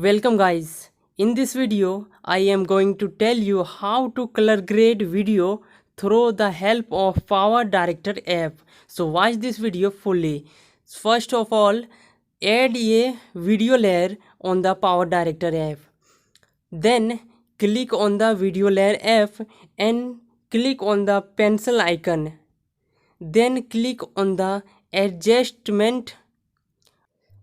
Welcome guys. In this video, I am going to tell you how to color grade video through the help of powerdirector app. So watch this video fully. First of all, add a video layer on the powerdirector app. Then click on the video layer app and click on the pencil icon. Then click on the adjustment.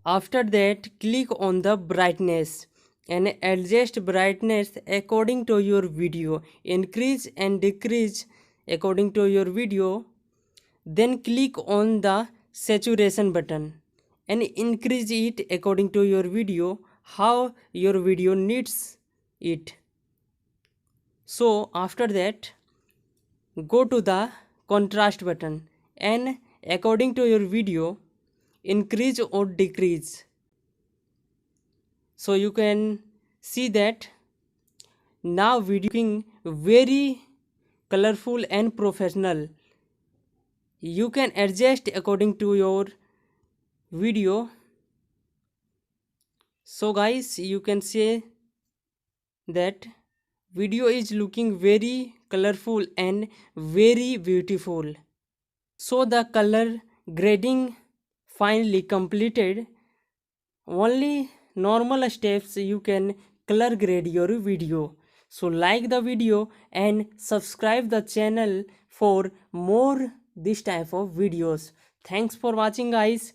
After that, click on the brightness and adjust brightness according to your video. Increase and decrease according to your video. Then click on the saturation button and increase it according to your video, how your video needs it. So after that, go to the contrast button and according to your video, increase or decrease. So you can see that now video looking very colorful and professional. You can adjust according to your video. So guys, you can say that video is looking very colorful and very beautiful. So the color grading finally completed. Only normal steps you can color grade your video. So like the video and subscribe the channel for more this type of videos. Thanks for watching guys.